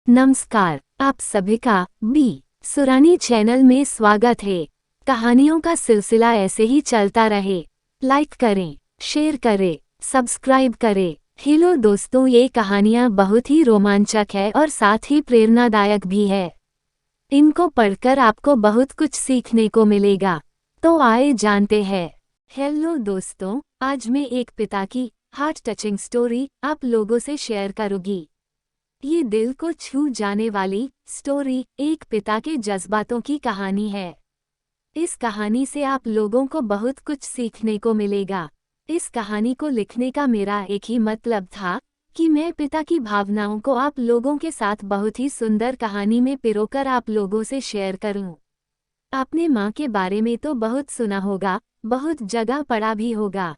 नमस्कार, आप सभी का बी सुरानी चैनल में स्वागत है। कहानियों का सिलसिला ऐसे ही चलता रहे। लाइक करें, शेयर करें, सब्सक्राइब करें। हेलो दोस्तों, ये कहानियाँ बहुत ही रोमांचक है और साथ ही प्रेरणादायक भी है। इनको पढ़कर आपको बहुत कुछ सीखने को मिलेगा। तो आए जानते हैं। हेलो दोस्तों, आज मैं एक पिता की हार्ट टचिंग स्टोरी आप लोगों से शेयर करूंगी। ये दिल को छू जाने वाली स्टोरी एक पिता के जज्बातों की कहानी है। इस कहानी से आप लोगों को बहुत कुछ सीखने को मिलेगा। इस कहानी को लिखने का मेरा एक ही मतलब था कि मैं पिता की भावनाओं को आप लोगों के साथ बहुत ही सुंदर कहानी में पिरोकर आप लोगों से शेयर करूं। आपने माँ के बारे में तो बहुत सुना होगा, बहुत जगह पढ़ा भी होगा।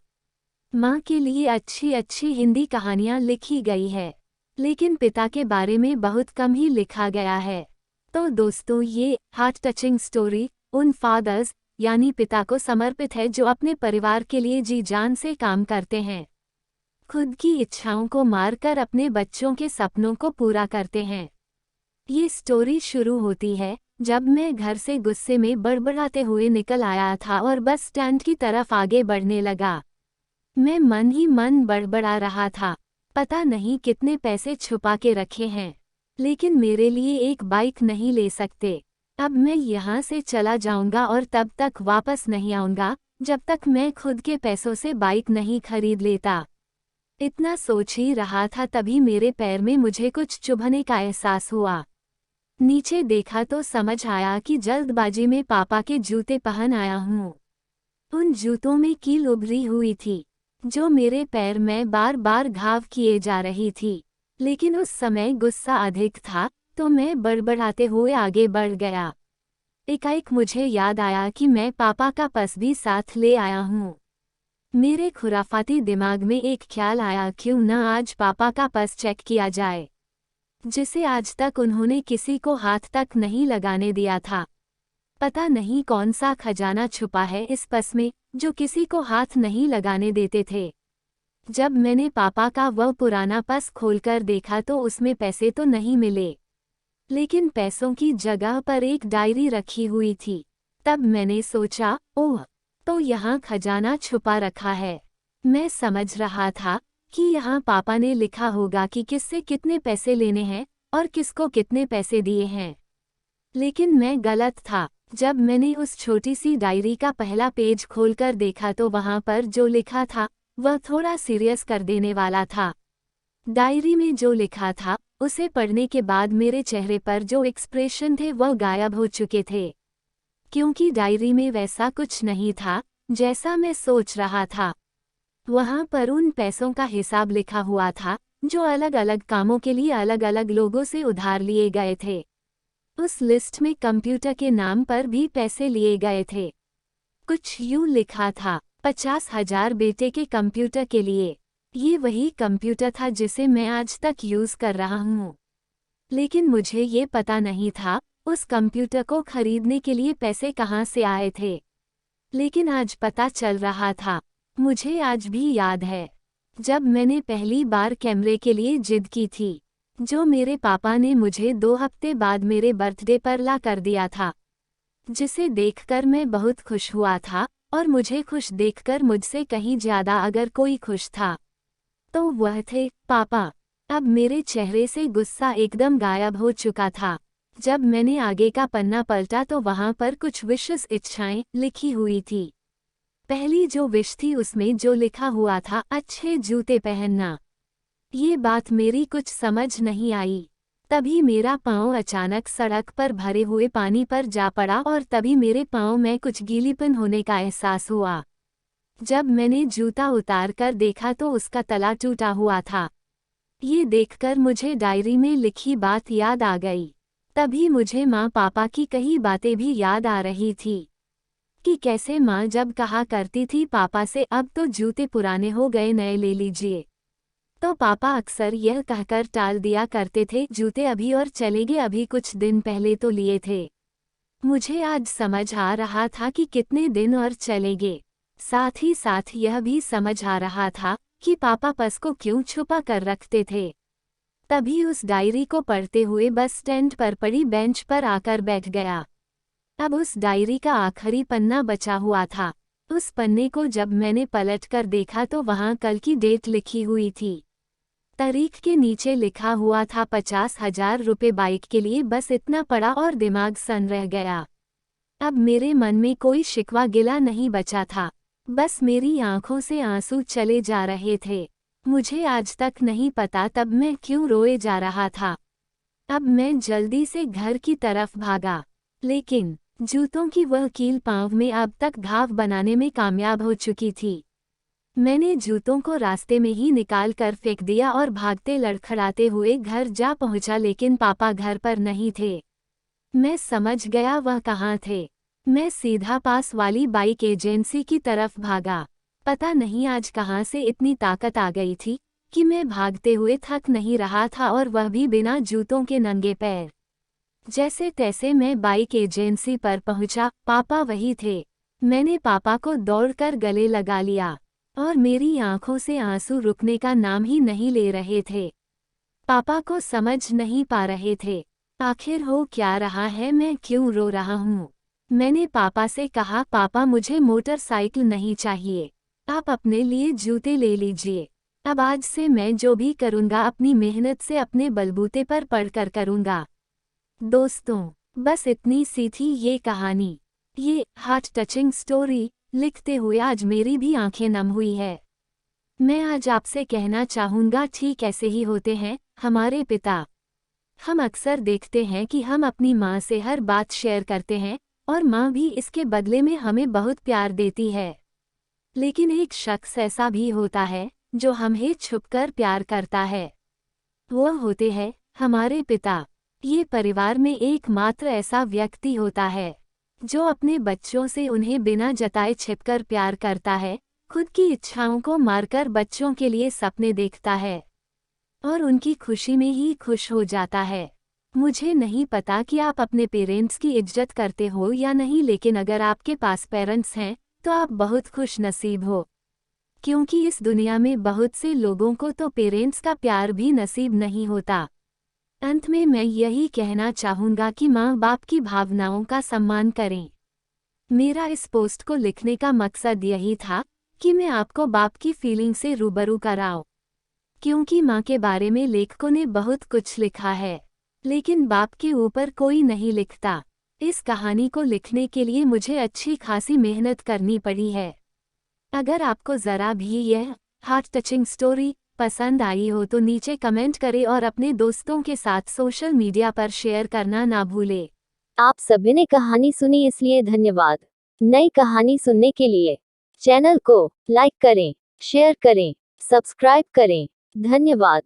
माँ के लिए अच्छी अच्छी हिंदी कहानियाँ लिखी गई है, लेकिन पिता के बारे में बहुत कम ही लिखा गया है। तो दोस्तों, ये हार्ट टचिंग स्टोरी उन फादर्स यानी पिता को समर्पित है जो अपने परिवार के लिए जी जान से काम करते हैं, खुद की इच्छाओं को मारकर अपने बच्चों के सपनों को पूरा करते हैं। ये स्टोरी शुरू होती है जब मैं घर से गुस्से में बड़बड़ाते हुए निकल आया था और बस स्टैंड की तरफ आगे बढ़ने लगा। मैं मन ही मन बड़बड़ा रहा था, पता नहीं कितने पैसे छुपा के रखे हैं, लेकिन मेरे लिए एक बाइक नहीं ले सकते। अब मैं यहाँ से चला जाऊंगा और तब तक वापस नहीं आऊंगा जब तक मैं खुद के पैसों से बाइक नहीं खरीद लेता। इतना सोच ही रहा था तभी मेरे पैर में मुझे कुछ चुभने का एहसास हुआ। नीचे देखा तो समझ आया कि जल्दबाजी में पापा के जूते पहन आया हूँ। उन जूतों में कील उभरी हुई थी जो मेरे पैर में बार बार घाव किए जा रही थी, लेकिन उस समय गुस्सा अधिक था तो मैं बड़बड़ाते हुए आगे बढ़ गया। एकाएक मुझे याद आया कि मैं पापा का पर्स भी साथ ले आया हूँ। मेरे खुराफाती दिमाग में एक ख्याल आया, क्यों न आज पापा का पर्स चेक किया जाए, जिसे आज तक उन्होंने किसी को हाथ तक नहीं लगाने दिया था। पता नहीं कौन सा खजाना छुपा है इस पर्स में जो किसी को हाथ नहीं लगाने देते थे। जब मैंने पापा का वह पुराना पर्स खोलकर देखा तो उसमें पैसे तो नहीं मिले, लेकिन पैसों की जगह पर एक डायरी रखी हुई थी। तब मैंने सोचा, ओह, तो यहाँ खजाना छुपा रखा है। मैं समझ रहा था कि यहाँ पापा ने लिखा होगा कि किससे कितने पैसे लेने हैं और किसको कितने पैसे दिए हैं, लेकिन मैं गलत था। जब मैंने उस छोटी सी डायरी का पहला पेज खोलकर देखा तो वहाँ पर जो लिखा था वह थोड़ा सीरियस कर देने वाला था। डायरी में जो लिखा था उसे पढ़ने के बाद मेरे चेहरे पर जो एक्सप्रेशन थे वह गायब हो चुके थे, क्योंकि डायरी में वैसा कुछ नहीं था जैसा मैं सोच रहा था। वहाँ पर उन पैसों का हिसाब लिखा हुआ था जो अलग अलग कामों के लिए अलग अलग लोगों से उधार लिए गए थे। उस लिस्ट में कंप्यूटर के नाम पर भी पैसे लिए गए थे। कुछ यूं लिखा था, 50,000 बेटे के कंप्यूटर के लिए। ये वही कंप्यूटर था जिसे मैं आज तक यूज कर रहा हूँ, लेकिन मुझे ये पता नहीं था उस कंप्यूटर को खरीदने के लिए पैसे कहाँ से आए थे। लेकिन आज पता चल रहा था। मुझे आज भी याद है जब मैंने पहली बार कैमरे के लिए जिद की थी, जो मेरे पापा ने मुझे 2 हफ्ते बाद मेरे बर्थडे पर ला कर दिया था, जिसे देखकर मैं बहुत खुश हुआ था। और मुझे खुश देखकर मुझसे कहीं ज्यादा अगर कोई खुश था तो वह थे पापा। अब मेरे चेहरे से गुस्सा एकदम गायब हो चुका था। जब मैंने आगे का पन्ना पलटा तो वहां पर कुछ विशेष इच्छाएं लिखी हुई थी। पहली जो विश थी उसमें जो लिखा हुआ था, अच्छे जूते पहनना। ये बात मेरी कुछ समझ नहीं आई। तभी मेरा पाँव अचानक सड़क पर भरे हुए पानी पर जा पड़ा और तभी मेरे पाँव में कुछ गीलीपन होने का एहसास हुआ। जब मैंने जूता उतार कर देखा तो उसका तला टूटा हुआ था। ये देखकर मुझे डायरी में लिखी बात याद आ गई। तभी मुझे माँ पापा की कई बातें भी याद आ रही थी कि कैसे माँ जब कहा करती थी पापा से, अब तो जूते पुराने हो गए, नए ले लीजिए, तो पापा अक्सर यह कहकर टाल दिया करते थे, जूते अभी और चलेंगे, अभी कुछ दिन पहले तो लिए थे। मुझे आज समझ आ रहा था कि कितने दिन और चलेंगे। साथ ही साथ यह भी समझ आ रहा था कि पापा पर्स को क्यों छुपा कर रखते थे। तभी उस डायरी को पढ़ते हुए बस स्टैंड पर पड़ी बेंच पर आकर बैठ गया। अब उस डायरी का आखिरी पन्ना बचा हुआ था। उस पन्ने को जब मैंने पलटकर देखा तो वहां कल की डेट लिखी हुई थी। तारीख के नीचे लिखा हुआ था 50,000 रुपये बाइक के लिए। बस इतना पड़ा और दिमाग सन रह गया। अब मेरे मन में कोई शिकवा गिला नहीं बचा था, बस मेरी आंखों से आंसू चले जा रहे थे। मुझे आज तक नहीं पता तब मैं क्यों रोए जा रहा था। अब मैं जल्दी से घर की तरफ भागा, लेकिन जूतों की वह कील पांव में अब तक घाव बनाने में कामयाब हो चुकी थी। मैंने जूतों को रास्ते में ही निकाल कर फेंक दिया और भागते लड़खड़ाते हुए घर जा पहुंचा, लेकिन पापा घर पर नहीं थे। मैं समझ गया वह कहाँ थे। मैं सीधा पास वाली बाइक एजेंसी की तरफ भागा। पता नहीं आज कहाँ से इतनी ताकत आ गई थी कि मैं भागते हुए थक नहीं रहा था, और वह भी बिना जूतों के नंगे पैर। जैसे तैसे मैं बाइक एजेंसी पर पहुंचा। पापा वही थे। मैंने पापा को दौड़कर गले लगा लिया, और मेरी आंखों से आंसू रुकने का नाम ही नहीं ले रहे थे। पापा को समझ नहीं पा रहे थे आखिर हो क्या रहा है, मैं क्यों रो रहा हूँ। मैंने पापा से कहा, पापा मुझे मोटरसाइकिल नहीं चाहिए, आप अपने लिए जूते ले लीजिए। अब आज से मैं जो भी करूँगा अपनी मेहनत से अपने बलबूते पर पढ़कर करूँगा। दोस्तों, बस इतनी सी थी ये कहानी। ये हार्ट टचिंग स्टोरी लिखते हुए आज मेरी भी आंखें नम हुई है। मैं आज आपसे कहना चाहूँगा, ठीक ऐसे ही होते हैं हमारे पिता। हम अक्सर देखते हैं कि हम अपनी माँ से हर बात शेयर करते हैं, और माँ भी इसके बदले में हमें बहुत प्यार देती है। लेकिन एक शख्स ऐसा भी होता है जो हमें छुपकर प्यार करता है। वो होते हैं हमारे पिता। ये परिवार में एकमात्र ऐसा व्यक्ति होता है जो अपने बच्चों से उन्हें बिना जताए छिपकर प्यार करता है, खुद की इच्छाओं को मारकर बच्चों के लिए सपने देखता है, और उनकी खुशी में ही खुश हो जाता है। मुझे नहीं पता कि आप अपने पेरेंट्स की इज्जत करते हो या नहीं, लेकिन अगर आपके पास पेरेंट्स हैं तो आप बहुत खुश नसीब हो, क्योंकि इस दुनिया में बहुत से लोगों को तो पेरेंट्स का प्यार भी नसीब नहीं होता। अंत में मैं यही कहना चाहूँगा कि माँ बाप की भावनाओं का सम्मान करें। मेरा इस पोस्ट को लिखने का मकसद यही था कि मैं आपको बाप की फीलिंग से रूबरू कराऊं, क्योंकि माँ के बारे में लेखकों ने बहुत कुछ लिखा है, लेकिन बाप के ऊपर कोई नहीं लिखता। इस कहानी को लिखने के लिए मुझे अच्छी खासी मेहनत करनी पड़ी है। अगर आपको ज़रा भी यह हार्ट टचिंग स्टोरी पसंद आई हो तो नीचे कमेंट करें और अपने दोस्तों के साथ सोशल मीडिया पर शेयर करना ना भूलें। आप सभी ने कहानी सुनी इसलिए धन्यवाद। नई कहानी सुनने के लिए चैनल को लाइक करें, शेयर करें, सब्सक्राइब करें। धन्यवाद।